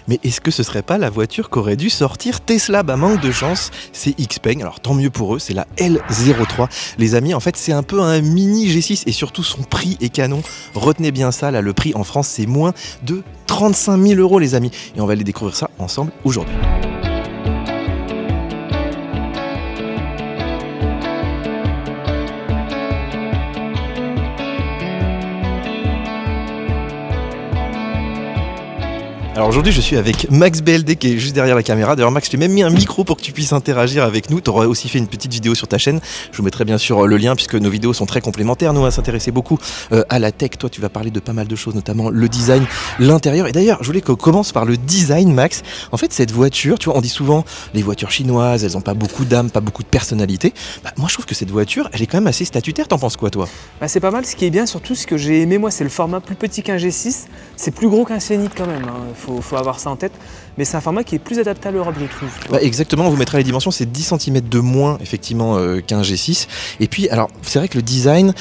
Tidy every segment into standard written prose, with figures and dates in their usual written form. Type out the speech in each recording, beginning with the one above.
Mais est-ce que ce serait pas la voiture qu'aurait dû sortir Tesla? Bah manque de chance, c'est Xpeng, alors tant mieux pour eux, c'est la L03. Les amis, en fait c'est un peu un mini G6 et surtout son prix est canon. Retenez bien ça, là le prix en France c'est moins de 35 000 € les amis. Et on va aller découvrir ça ensemble aujourd'hui. Alors aujourd'hui je suis avec Max BLD qui est juste derrière la caméra. D'ailleurs Max, je t'ai même mis un micro pour que tu puisses interagir avec nous. Tu auras aussi fait une petite vidéo sur ta chaîne. Je vous mettrai bien sûr le lien puisque nos vidéos sont très complémentaires. Nous on va s'intéresser beaucoup à la tech. Toi tu vas parler de pas mal de choses, notamment le design, l'intérieur. Et d'ailleurs je voulais qu'on commence par le design Max. En fait cette voiture, tu vois on dit souvent les voitures chinoises, elles n'ont pas beaucoup d'âme, pas beaucoup de personnalité. Bah, moi je trouve que cette voiture elle est quand même assez statutaire. T'en penses quoi toi? Bah, c'est pas mal, ce qui est bien surtout ce que j'ai aimé moi c'est le format plus petit qu'un G6. C'est plus gros qu'un Scénic quand même, hein. Faut avoir ça en tête. Mais c'est un format qui est plus adapté à l'Europe, je trouve. Bah exactement, on vous mettra les dimensions, c'est 10 cm de moins effectivement qu'un G6. Et puis, alors c'est vrai que le design,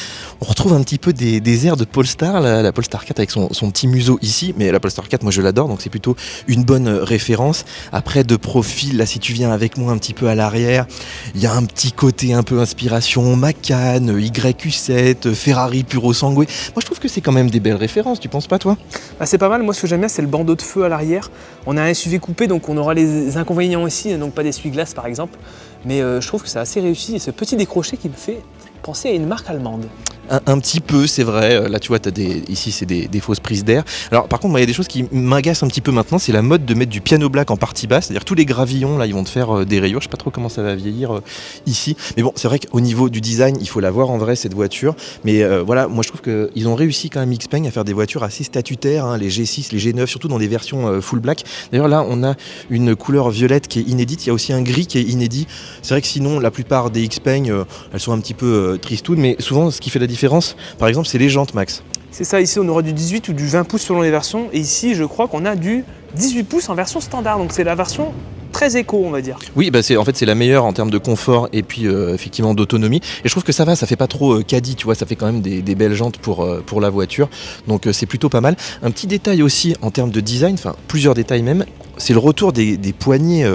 on retrouve un petit peu des airs de Polestar, la Polestar 4 avec son petit museau ici. Mais la Polestar 4, moi je l'adore, donc c'est plutôt une bonne référence. Après, de profil, là si tu viens avec moi un petit peu à l'arrière, il y a un petit côté un peu inspiration Macan, YQ7, Ferrari Puro Sangue. Moi je trouve que c'est quand même des belles références, tu penses pas toi? Bah, c'est pas mal, moi ce que j'aime bien c'est le bandeau de feu à l'arrière. On a un SUV coupé donc on aura les inconvénients aussi, donc pas d'essuie-glace par exemple. Mais je trouve que c'est assez réussi et ce petit décroché qui me fait penser à une marque allemande. Un petit peu, c'est vrai. Là, tu vois, ici, c'est des fausses prises d'air. Alors, par contre, moi, il y a des choses qui m'agacent un petit peu maintenant. C'est la mode de mettre du piano black en partie basse. C'est-à-dire tous les gravillons, là, ils vont te faire des rayures. Je sais pas trop comment ça va vieillir ici. Mais bon, c'est vrai qu'au niveau du design, il faut la voir en vrai, cette voiture. Mais voilà, moi, je trouve qu'ils ont réussi quand même, Xpeng, à faire des voitures assez statutaires. Hein, les G6, les G9, surtout dans des versions full black. D'ailleurs, là, on a une couleur violette qui est inédite. Il y a aussi un gris qui est inédit. C'est vrai que sinon, la plupart des Xpeng, elles sont un petit peu tristounes. Mais souvent, ce qui fait la différence, par exemple, c'est les jantes, Max. C'est ça, ici on aura du 18 ou du 20 pouces selon les versions. Et ici, je crois qu'on a du 18 pouces en version standard. Donc c'est la version très éco, on va dire. Oui, bah c'est la meilleure en termes de confort et puis effectivement d'autonomie. Et je trouve que ça va, ça fait pas trop caddie, tu vois, ça fait quand même des belles jantes pour la voiture. Donc c'est plutôt pas mal. Un petit détail aussi en termes de design, enfin plusieurs détails même, c'est le retour des poignées,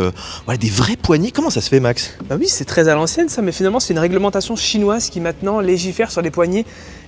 voilà, des vrais poignées. Comment ça se fait, Max? Bah oui, c'est très à l'ancienne ça, mais finalement c'est une réglementation chinoise qui maintenant légifère sur les poignées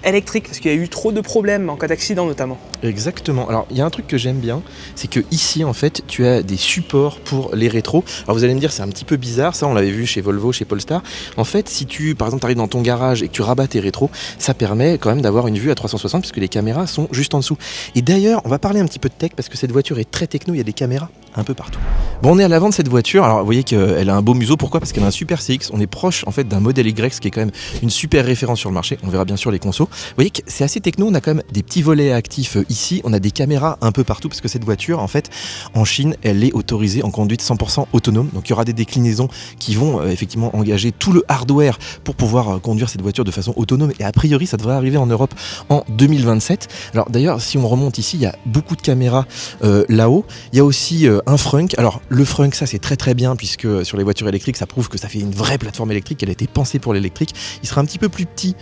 électriques parce qu'il y a eu trop de problèmes en cas d'accident notamment. Exactement. Alors il y a un truc que j'aime bien, c'est que ici en fait tu as des supports pour les rétros. Alors vous allez me dire c'est un petit peu bizarre, ça on l'avait vu chez Volvo, chez Polestar. En fait si tu par exemple arrives dans ton garage et que tu rabats tes rétros, ça permet quand même d'avoir une vue à 360 puisque les caméras sont juste en dessous. Et d'ailleurs on va parler un petit peu de tech parce que cette voiture est très techno, il y a des caméras un peu partout. Bon, on est à l'avant de cette voiture. Alors vous voyez qu'elle a un beau museau, pourquoi? Parce qu'elle a un super CX. On est proche en fait d'un modèle Y, ce qui est quand même une super référence sur le marché. On verra bien sûr les consos. Vous voyez que c'est assez techno, on a quand même des petits volets actifs ici, on a des caméras un peu partout parce que cette voiture en fait en Chine elle est autorisée en conduite 100% autonome. Donc il y aura des déclinaisons qui vont effectivement engager tout le hardware pour pouvoir conduire cette voiture de façon autonome et a priori ça devrait arriver en Europe en 2027. Alors d'ailleurs si on remonte ici il y a beaucoup de caméras là-haut. Il y a aussi un frunk. Alors le frunk ça c'est très très bien puisque sur les voitures électriques ça prouve que ça fait une vraie plateforme électrique, elle a été pensée pour l'électrique. Il sera un petit peu plus petit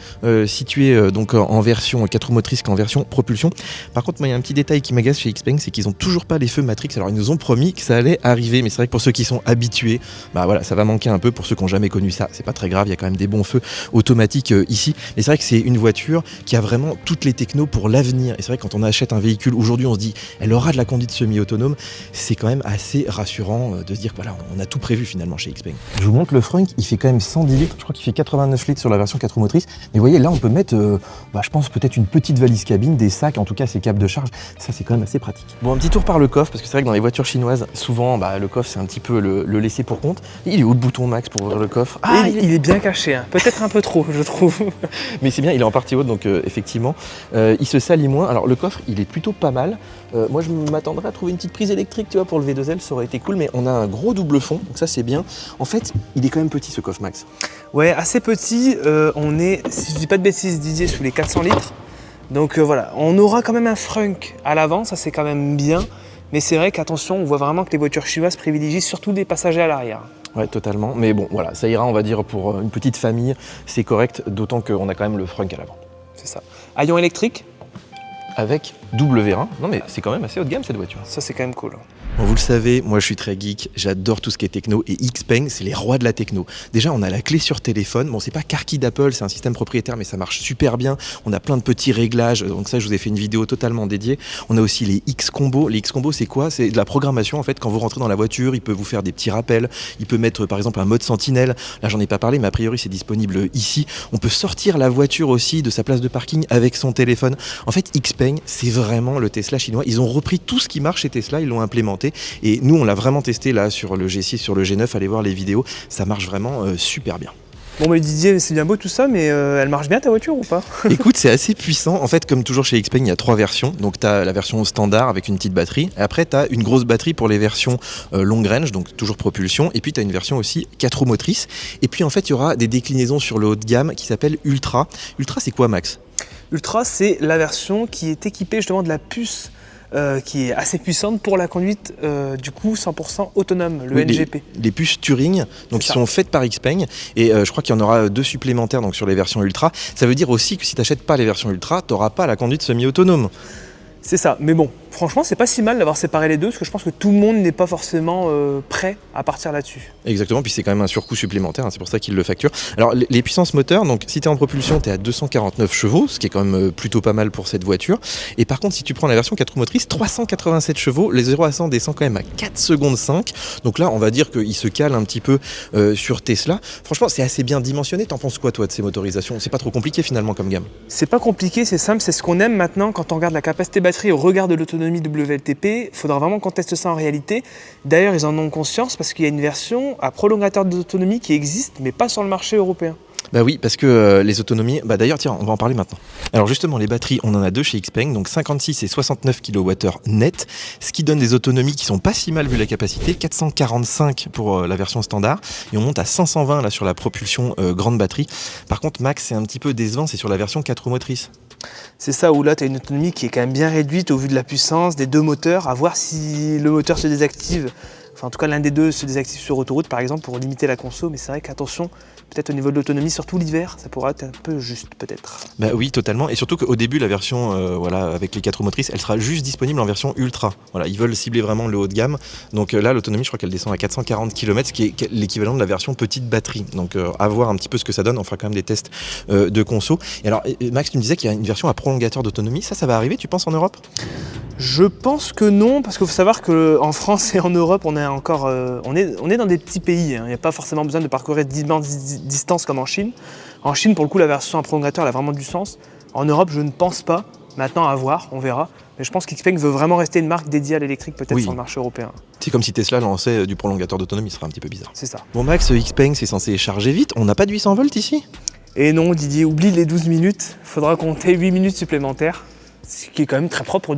si tu es donc en version 4 roues motrices qu'en version propulsion. Par contre moi il y a un petit détail qui m'agace chez Xpeng, c'est qu'ils ont toujours pas les feux Matrix. Alors ils nous ont promis que ça allait arriver mais c'est vrai que pour ceux qui sont habitués, bah voilà ça va manquer un peu. Pour ceux qui n'ont jamais connu ça, c'est pas très grave, il y a quand même des bons feux automatiques ici. Mais c'est vrai que c'est une voiture qui a vraiment toutes les technos pour l'avenir. Et c'est vrai que quand on achète un véhicule aujourd'hui on se dit elle aura de la conduite semi-autonome, c'est quand même assez rassurant de se dire que voilà, on a tout prévu finalement chez Xpeng. Je vous montre le frunk, il fait quand même 110 litres, je crois qu'il fait 89 litres sur la version 4 roues motrices. Mais vous voyez là on peut mettre, je pense peut-être une petite valise cabine, des sacs, en tout cas ces câbles de charge, ça c'est quand même assez pratique. Bon un petit tour par le coffre, parce que c'est vrai que dans les voitures chinoises, souvent le coffre c'est un petit peu le laisser pour compte. Il est où le bouton Max pour ouvrir le coffre? Ah, il est bien caché, hein. Peut-être un peu trop je trouve. Mais c'est bien, il est en partie haute donc effectivement, il se salit moins. Alors le coffre il est plutôt pas mal. Moi je m'attendrais à trouver une petite prise électrique tu vois pour le V2L, ça aurait été cool, mais on a un gros double fond, donc ça c'est bien. En fait il est quand même petit ce coffre Max. Ouais, assez petit, on est, si je dis pas de bêtises Didier, sous les 400 litres. Donc voilà, on aura quand même un frunk à l'avant, ça c'est quand même bien. Mais c'est vrai qu'attention, on voit vraiment que les voitures chinoises privilégient surtout des passagers à l'arrière. Ouais, totalement. Mais bon, voilà, ça ira, on va dire, pour une petite famille, c'est correct, d'autant qu'on a quand même le frunk à l'avant. C'est ça. Haillons électrique avec double vérin. Non mais c'est quand même assez haut de gamme cette voiture. Ça c'est quand même cool. Bon, vous le savez, moi je suis très geek, j'adore tout ce qui est techno et Xpeng, c'est les rois de la techno. Déjà, on a la clé sur téléphone. Bon, c'est pas car key d'Apple, c'est un système propriétaire, mais ça marche super bien. On a plein de petits réglages, donc ça, je vous ai fait une vidéo totalement dédiée. On a aussi les X-Combo. Les X-Combo, c'est quoi? C'est de la programmation, en fait. Quand vous rentrez dans la voiture, il peut vous faire des petits rappels. Il peut mettre, par exemple, un mode sentinelle. Là, j'en ai pas parlé, mais a priori, c'est disponible ici. On peut sortir la voiture aussi de sa place de parking avec son téléphone. En fait, Xpeng, c'est vraiment le Tesla chinois. Ils ont repris tout ce qui marche chez Tesla, ils l'ont implémenté. Et nous, on l'a vraiment testé là sur le G6, sur le G9. Allez voir les vidéos, ça marche vraiment super bien. Bon mais Didier, c'est bien beau tout ça, mais elle marche bien ta voiture ou pas? Écoute, c'est assez puissant. En fait, comme toujours chez Xpeng, il y a 3 versions. Donc, tu as la version standard avec une petite batterie. Et après, tu as une grosse batterie pour les versions long range, donc toujours propulsion. Et puis, tu as une version aussi 4 roues motrices. Et puis, en fait, il y aura des déclinaisons sur le haut de gamme qui s'appellent Ultra. Ultra, c'est quoi, Max? Ultra, c'est la version qui est équipée justement de la puce qui est assez puissante pour la conduite du coup 100% autonome, le Oui, NGP. Les puces Turing, donc qui sont faites par Xpeng. Et je crois qu'il y en aura 2 supplémentaires donc, sur les versions Ultra. Ça veut dire aussi que si tu n'achètes pas les versions Ultra, tu n'auras pas la conduite semi-autonome. C'est ça, mais bon, franchement, c'est pas si mal d'avoir séparé les deux, parce que je pense que tout le monde n'est pas forcément prêt à partir là-dessus. Exactement, puis c'est quand même un surcoût supplémentaire, hein, c'est pour ça qu'ils le facturent. Alors les puissances moteurs, donc si tu es en propulsion, tu es à 249 chevaux, ce qui est quand même plutôt pas mal pour cette voiture. Et par contre, si tu prends la version 4 roues motrices, 387 chevaux, les 0 à 100 descend quand même à 4 secondes 5. Donc là, on va dire qu'il se cale un petit peu sur Tesla. Franchement, c'est assez bien dimensionné. T'en penses quoi, toi, de ces motorisations? C'est pas trop compliqué finalement comme gamme. C'est pas compliqué, c'est simple, c'est ce qu'on aime maintenant quand on regarde la capacité batterie au regard de l'autonomie WLTP. Il faudra vraiment qu'on teste ça en réalité. D'ailleurs, ils en ont conscience parce qu'il y a une version à prolongateur d'autonomie qui existe, mais pas sur le marché européen. Bah oui, parce que les autonomies... Bah d'ailleurs, tiens, on va en parler maintenant. Alors justement, les batteries, on en a 2 chez Xpeng, donc 56 et 69 kWh net, ce qui donne des autonomies qui sont pas si mal vu la capacité, 445 pour la version standard, et on monte à 520 là sur la propulsion grande batterie. Par contre, Max, c'est un petit peu décevant, c'est sur la version 4 roues motrices. C'est ça, où là tu as une autonomie qui est quand même bien réduite au vu de la puissance des 2 moteurs, à voir si le moteur se désactive, enfin en tout cas l'un des deux se désactive sur autoroute par exemple pour limiter la conso, mais c'est vrai qu'attention, peut-être au niveau de l'autonomie, surtout l'hiver, ça pourra être un peu juste peut-être. Bah oui, totalement, et surtout qu'au début la version voilà, avec les 4 roues motrices, elle sera juste disponible en version ultra. Voilà, ils veulent cibler vraiment le haut de gamme, donc là l'autonomie je crois qu'elle descend à 440 km, ce qui est l'équivalent de la version petite batterie, donc à voir un petit peu ce que ça donne, on fera quand même des tests de conso. Et alors Max, tu me disais qu'il y a une version à prolongateur d'autonomie, ça va arriver tu penses en Europe? Je pense que non, parce qu'il faut savoir qu'en France et en Europe, on est encore, on est dans des petits pays. Il n'y a pas forcément besoin de parcourir d'immenses distances comme en Chine. En Chine, pour le coup, la version à prolongateur elle a vraiment du sens. En Europe, je ne pense pas. Maintenant, à voir, on verra. Mais je pense qu'Xpeng veut vraiment rester une marque dédiée à l'électrique, peut-être sur le marché européen. C'est comme si Tesla lançait du prolongateur d'autonomie, ce serait un petit peu bizarre. C'est ça. Bon Max, Xpeng, c'est censé charger vite. On n'a pas de 800 volts ici? Et non, Didier, oublie les 12 minutes. Il faudra compter 8 minutes supplémentaires. Ce qui est quand même très propre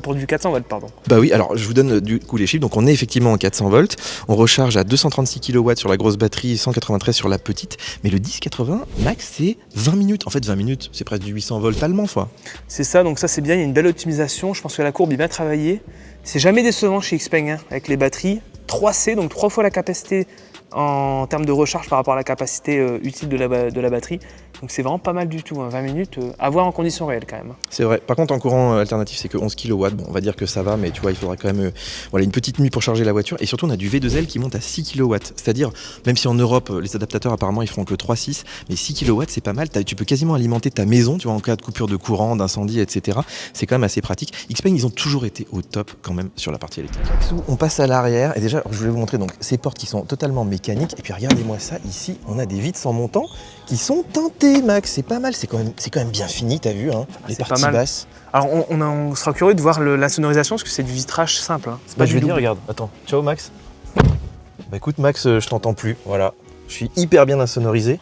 pour du 400 volts, pardon. Bah oui, alors je vous donne du coup les chiffres. Donc on est effectivement en 400 volts. On recharge à 236 kW sur la grosse batterie, 193 sur la petite. Mais le 1080, Max, c'est 20 minutes. En fait, 20 minutes, c'est presque du 800 volts allemand, fois. C'est ça, donc ça c'est bien. Il y a une belle optimisation. Je pense que la courbe est bien travaillée. C'est jamais décevant chez Xpeng, hein, avec les batteries. 3C, donc 3 fois la capacité en termes de recharge par rapport à la capacité utile de la batterie. Donc c'est vraiment pas mal du tout, hein. 20 minutes à voir en conditions réelles quand même. C'est vrai. Par contre, en courant alternatif, c'est que 11 kW. Bon, on va dire que ça va, mais tu vois, il faudra quand même voilà, une petite nuit pour charger la voiture. Et surtout, on a du V2L qui monte à 6 kW. C'est-à-dire, même si en Europe, les adaptateurs apparemment, ils feront que 3,6, mais 6 kW, c'est pas mal. Tu peux quasiment alimenter ta maison, tu vois, en cas de coupure de courant, d'incendie, etc. C'est quand même assez pratique. Xpeng, ils ont toujours été au top quand même sur la partie électrique. On passe à l'arrière. Et déjà, je voulais vous montrer donc ces portes qui sont totalement mécaniques. Et puis regardez-moi ça, ici, on a des vitres sans montant qui sont teintées, Max. C'est pas mal, c'est quand même bien fini, t'as vu, hein, les parties basses. Alors on sera curieux de voir la sonorisation parce que c'est du vitrage simple. Hein. C'est pas je vais dire, regarde, attends, ciao Max. Bah écoute Max, je t'entends plus, voilà. Je suis hyper bien insonorisé.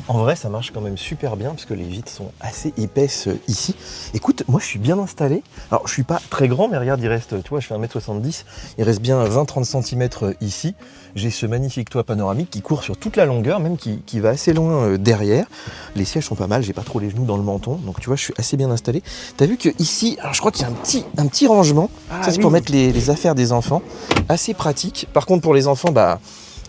En vrai, ça marche quand même super bien parce que les vitres sont assez épaisses ici. Écoute, moi je suis bien installé. Alors je suis pas très grand, mais regarde, il reste, tu vois, je fais 1m70. Il reste bien 20-30 cm ici. J'ai ce magnifique toit panoramique qui court sur toute la longueur, même qui va assez loin derrière. Les sièges sont pas mal, j'ai pas trop les genoux dans le menton. Donc tu vois, je suis assez bien installé. T'as vu que ici, alors je crois qu'il y a un petit rangement. Ça c'est pour mettre les affaires des enfants. Assez pratique. Par contre pour les enfants, bah...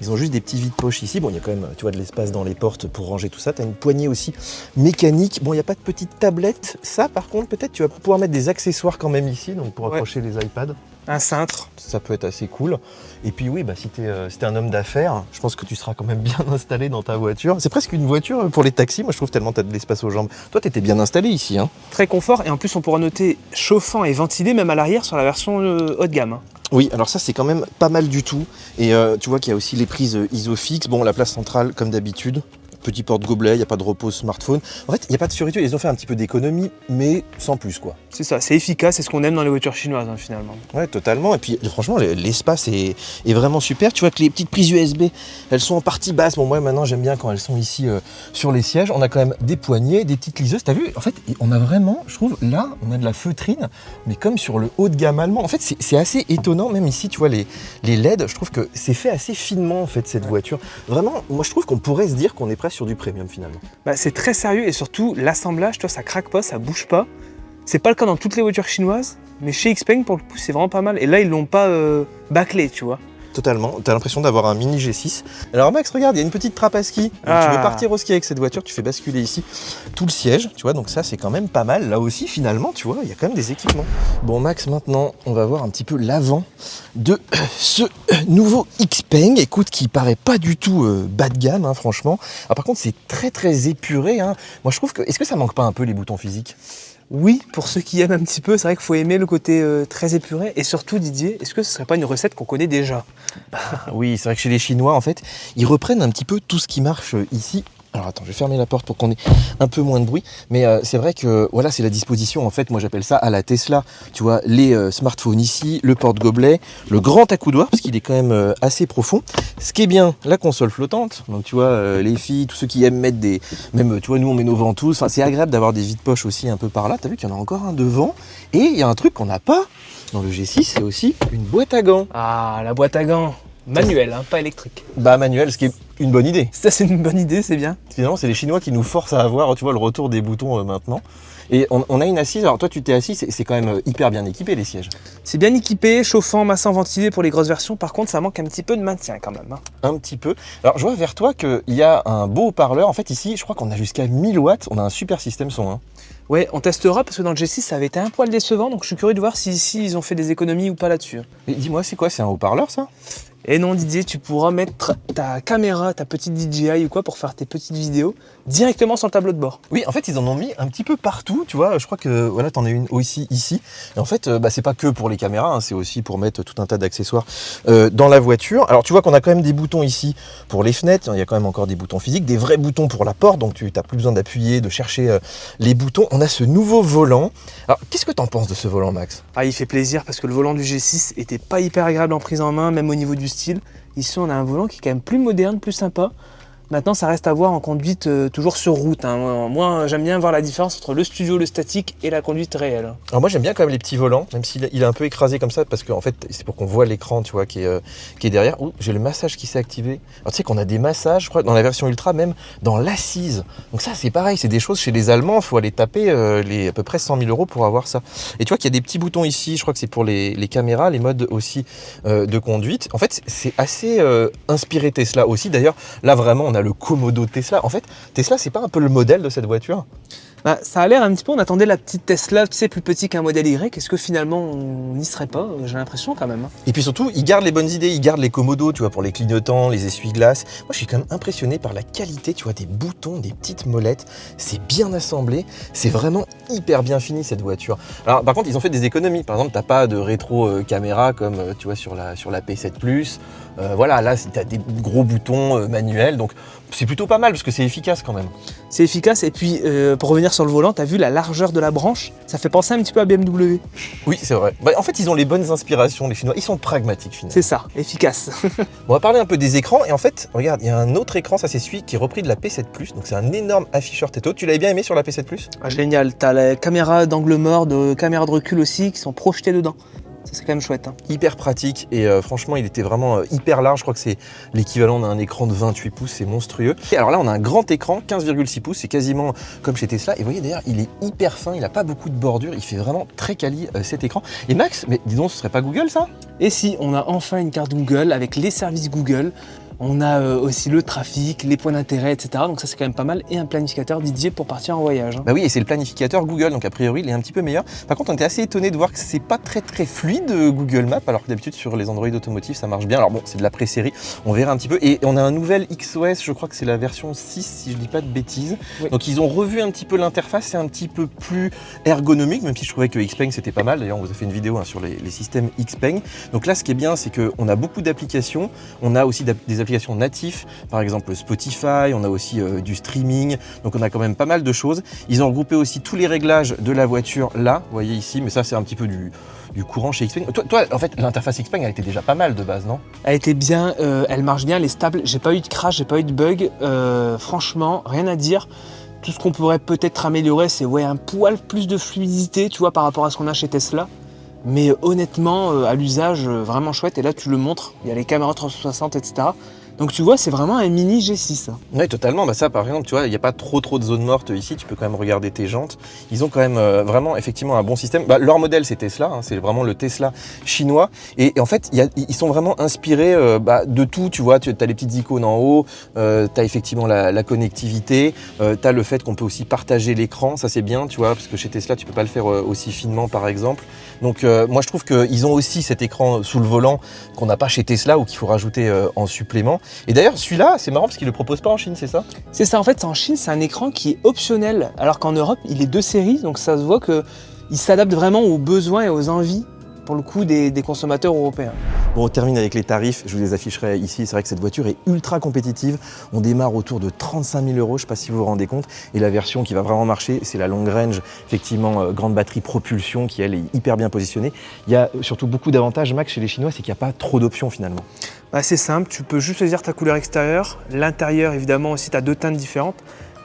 ils ont juste des petits vides-poches ici. Bon, il y a quand même, tu vois, de l'espace dans les portes pour ranger tout ça. Tu as une poignée aussi mécanique. Bon, il n'y a pas de petite tablette. Ça, par contre, peut-être tu vas pouvoir mettre des accessoires quand même ici, donc pour accrocher les iPads. Un cintre. Ça peut être assez cool. Et puis oui, si t'es un homme d'affaires, je pense que tu seras quand même bien installé dans ta voiture. C'est presque une voiture pour les taxis, moi je trouve, tellement t'as de l'espace aux jambes. Toi, t'étais bien installé ici, hein. Très confort, et en plus on pourra noter chauffant et ventilé même à l'arrière sur la version haut de gamme. Oui, alors ça c'est quand même pas mal du tout. Et tu vois qu'il y a aussi les prises ISOFIX. Bon, la place centrale comme d'habitude. Petit porte-gobelet, il n'y a pas de repose smartphone. En fait, il n'y a pas de fioriture, ils ont fait un petit peu d'économie, mais sans plus quoi. C'est ça, c'est efficace, c'est ce qu'on aime dans les voitures chinoises finalement. Ouais, totalement. Et puis franchement, l'espace est vraiment super. Tu vois que les petites prises USB, elles sont en partie basse. Bon, moi maintenant j'aime bien quand elles sont ici sur les sièges. On a quand même des poignées, des petites liseuses. T'as vu? En fait, on a vraiment, je trouve, là, on a de la feutrine, mais comme sur le haut de gamme allemand. En fait, c'est assez étonnant. Même ici, tu vois, les LED, je trouve que c'est fait assez finement en fait cette voiture. Vraiment, moi je trouve qu'on pourrait se dire qu'on est presque sur du premium finalement. C'est très sérieux et surtout l'assemblage, tu vois, ça craque pas, ça bouge pas. C'est pas le cas dans toutes les voitures chinoises, mais chez Xpeng pour le coup c'est vraiment pas mal. Et là ils l'ont pas bâclé, tu vois. Totalement, t'as l'impression d'avoir un mini G6. Alors Max, regarde, il y a une petite trappe à ski. Donc, tu veux partir au ski avec cette voiture, tu fais basculer ici tout le siège, tu vois, donc ça c'est quand même pas mal. Là aussi finalement, tu vois, il y a quand même des équipements. Bon Max, maintenant on va voir un petit peu l'avant de ce nouveau Xpeng, écoute, qui paraît pas du tout bas de gamme, hein, franchement. Alors, par contre c'est très épuré, hein. Moi je trouve que, est-ce que ça manque pas un peu les boutons physiques? Oui, pour ceux qui aiment un petit peu, c'est vrai qu'il faut aimer le côté très épuré. Et surtout, Didier, est-ce que ce serait pas une recette qu'on connaît déjà? Oui, c'est vrai que chez les Chinois, en fait, ils reprennent un petit peu tout ce qui marche ici. Alors attends, je vais fermer la porte pour qu'on ait un peu moins de bruit. Mais c'est vrai que voilà, c'est la disposition, en fait, moi j'appelle ça à la Tesla. Tu vois, les smartphones ici, le porte-gobelet, le grand accoudoir, parce qu'il est quand même assez profond. Ce qui est bien, la console flottante. Donc tu vois, les filles, tous ceux qui aiment mettre des... Même, tu vois, nous on met nos ventouses. Enfin, c'est agréable d'avoir des vides-poches aussi un peu par là. T'as vu qu'il y en a encore un devant. Et il y a un truc qu'on n'a pas dans le G6, c'est aussi une boîte à gants. Ah, la boîte à gants. Manuel, hein, pas électrique. Manuel, ce qui est une bonne idée. Ça, c'est une bonne idée, c'est bien. Finalement, c'est les Chinois qui nous forcent à avoir, tu vois, le retour des boutons maintenant. Et on a une assise, alors toi tu t'es assis, c'est quand même hyper bien équipé les sièges. C'est bien équipé, chauffant, massant, ventilé pour les grosses versions. Par contre, ça manque un petit peu de maintien quand même. Un petit peu. Alors je vois vers toi qu'il y a un beau haut-parleur. En fait ici, je crois qu'on a jusqu'à 1000 watts. On a un super système son. Hein. Ouais, on testera parce que dans le G6, ça avait été un poil décevant. Donc je suis curieux de voir si ici, ils ont fait des économies ou pas là-dessus. Mais dis-moi, c'est quoi? C'est un haut-parleur ça? Et non Didier, tu pourras mettre ta caméra, ta petite DJI ou quoi pour faire tes petites vidéos directement sur le tableau de bord. Oui, en fait, ils en ont mis un petit peu partout, tu vois. Je crois que voilà, t'en as une aussi ici. Et en fait, c'est pas que pour les caméras, hein, c'est aussi pour mettre tout un tas d'accessoires dans la voiture. Alors, tu vois qu'on a quand même des boutons ici pour les fenêtres. Il y a quand même encore des boutons physiques, des vrais boutons pour la porte. Donc, tu n'as plus besoin d'appuyer, de chercher les boutons. On a ce nouveau volant. Alors, qu'est-ce que t'en penses de ce volant, Max? Ah, il fait plaisir parce que le volant du G6 était pas hyper agréable en prise en main, même au niveau du style. Ici, on a un volant qui est quand même plus moderne, plus sympa. Maintenant, ça reste à voir en conduite toujours sur route. Hein. Moi, j'aime bien voir la différence entre le studio, le statique et la conduite réelle. Alors moi, j'aime bien quand même les petits volants, même s'il est un peu écrasé comme ça, parce qu'en fait, c'est pour qu'on voit l'écran, tu vois, qui est derrière. Ouh, j'ai le massage qui s'est activé. Alors tu sais qu'on a des massages, je crois, dans la version Ultra, même dans l'assise. Donc ça, c'est pareil, c'est des choses chez les Allemands, il faut aller taper à peu près 100 000 € pour avoir ça. Et tu vois qu'il y a des petits boutons ici, je crois que c'est pour les caméras, les modes aussi de conduite. En fait, c'est assez inspiré Tesla aussi. D'ailleurs, là, vraiment, on a le Komodo Tesla. En fait, Tesla, c'est pas un peu le modèle de cette voiture? Ça a l'air un petit peu, on attendait la petite Tesla, tu sais, plus petit qu'un modèle Y. Est-ce que finalement, on n'y serait pas? J'ai l'impression quand même. Et puis surtout, ils gardent les bonnes idées, ils gardent les commodos, tu vois, pour les clignotants, les essuie-glaces. Moi, je suis quand même impressionné par la qualité, tu vois, des boutons, des petites molettes. C'est bien assemblé, c'est vraiment hyper bien fini cette voiture. Alors, par contre, ils ont fait des économies. Par exemple, t'as pas de rétro caméra comme, tu vois, sur la P7 Plus. Voilà, là, t'as des gros boutons manuels, donc c'est plutôt pas mal parce que c'est efficace quand même. C'est efficace, et puis pour revenir sur le volant, t'as vu la largeur de la branche? Ça fait penser un petit peu à BMW. Oui, c'est vrai. En fait, ils ont les bonnes inspirations, les Chinois. Ils sont pragmatiques finalement. C'est ça, efficace. On va parler un peu des écrans. Et en fait, regarde, il y a un autre écran, ça c'est celui qui est repris de la P7 Plus. Donc c'est un énorme afficheur tête haute. Tu l'avais bien aimé sur la P7 Plus? Génial, t'as la caméra d'angle mort, de caméra de recul aussi, qui sont projetées dedans. Ça, c'est quand même chouette. Hein. Hyper pratique et franchement il était vraiment hyper large, je crois que c'est l'équivalent d'un écran de 28 pouces, c'est monstrueux. Et alors là on a un grand écran, 15,6 pouces, c'est quasiment comme chez Tesla, et vous voyez d'ailleurs il est hyper fin, il n'a pas beaucoup de bordure, il fait vraiment très quali cet écran. Et Max, mais dis donc, ce serait pas Google ça? Et si, on a enfin une carte Google avec les services Google. On a aussi le trafic, les points d'intérêt, etc. Donc ça c'est quand même pas mal. Et un planificateur dédié pour partir en voyage. Bah oui, et c'est le planificateur Google, donc a priori il est un petit peu meilleur. Par contre on était assez étonné de voir que c'est pas très fluide Google Maps, alors que d'habitude sur les Android automotifs ça marche bien. Alors bon, c'est de la pré-série, on verra un petit peu. Et on a un nouvel XOS, je crois que c'est la version 6 si je dis pas de bêtises. Oui. Donc ils ont revu un petit peu l'interface, c'est un petit peu plus ergonomique, même si je trouvais que Xpeng c'était pas mal. D'ailleurs on vous a fait une vidéo hein, sur les systèmes Xpeng. Donc là ce qui est bien c'est qu'on a beaucoup d'applications, on a aussi des applications natives, par exemple Spotify, on a aussi du streaming, donc on a quand même pas mal de choses. Ils ont regroupé aussi tous les réglages de la voiture là, vous voyez ici, mais ça c'est un petit peu du courant chez Xpeng. Toi, en fait, l'interface Xpeng a été déjà pas mal de base, non? Elle était bien, elle marche bien, elle est stable, j'ai pas eu de crash, j'ai pas eu de bug, franchement, rien à dire. Tout ce qu'on pourrait peut-être améliorer, c'est un poil plus de fluidité, tu vois, par rapport à ce qu'on a chez Tesla. Mais honnêtement, à l'usage, vraiment chouette. Et là, tu le montres, il y a les caméras 360, etc. Donc tu vois, c'est vraiment un mini G6. Oui, totalement. Bah ça, par exemple, tu vois, il n'y a pas trop de zones mortes ici. Tu peux quand même regarder tes jantes. Ils ont quand même vraiment, effectivement, un bon système. Bah, leur modèle, c'est Tesla. Hein, c'est vraiment le Tesla chinois. Et en fait, ils sont vraiment inspirés de tout. Tu vois, tu as les petites icônes en haut. Tu as effectivement la connectivité. Tu as le fait qu'on peut aussi partager l'écran. Ça, c'est bien, tu vois, parce que chez Tesla, tu peux pas le faire aussi finement, par exemple. Donc, moi, je trouve qu'ils ont aussi cet écran sous le volant qu'on n'a pas chez Tesla ou qu'il faut rajouter en supplément. Et d'ailleurs, celui-là, c'est marrant parce qu'ils ne le proposent pas en Chine, c'est ça? C'est ça, en fait, en Chine, c'est un écran qui est optionnel, alors qu'en Europe, il est 2 séries, donc ça se voit qu'il s'adapte vraiment aux besoins et aux envies, pour le coup, des consommateurs européens. Bon, on termine avec les tarifs, je vous les afficherai ici. C'est vrai que cette voiture est ultra compétitive. On démarre autour de 35 000 €, je ne sais pas si vous vous rendez compte. Et la version qui va vraiment marcher, c'est la long range, effectivement, grande batterie propulsion qui, elle, est hyper bien positionnée. Il y a surtout beaucoup d'avantages, Max, chez les Chinois, c'est qu'il n'y a pas trop d'options finalement. Bah, c'est simple, tu peux juste choisir ta couleur extérieure. L'intérieur, évidemment, aussi, tu as 2 teintes différentes.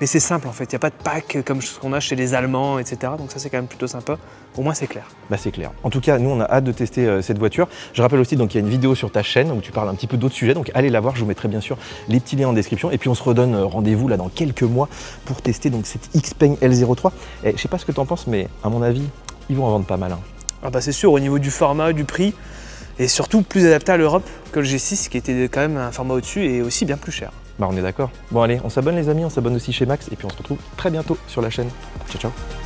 Mais c'est simple en fait, il n'y a pas de pack comme ce qu'on a chez les Allemands, etc. Donc ça c'est quand même plutôt sympa. Au moins c'est clair. Bah c'est clair. En tout cas, nous on a hâte de tester cette voiture. Je rappelle aussi donc il y a une vidéo sur ta chaîne où tu parles un petit peu d'autres sujets. Donc allez la voir, je vous mettrai bien sûr les petits liens en description. Et puis on se redonne rendez-vous là dans quelques mois pour tester donc cette Xpeng L03. Et je sais pas ce que tu en penses, mais à mon avis, ils vont en vendre pas mal. Hein. Ah bah c'est sûr, au niveau du format, du prix, et surtout plus adapté à l'Europe que le G6 qui était quand même un format au-dessus et aussi bien plus cher. Bah on est d'accord. Bon allez, on s'abonne les amis, on s'abonne aussi chez Max et puis on se retrouve très bientôt sur la chaîne. Ciao ciao.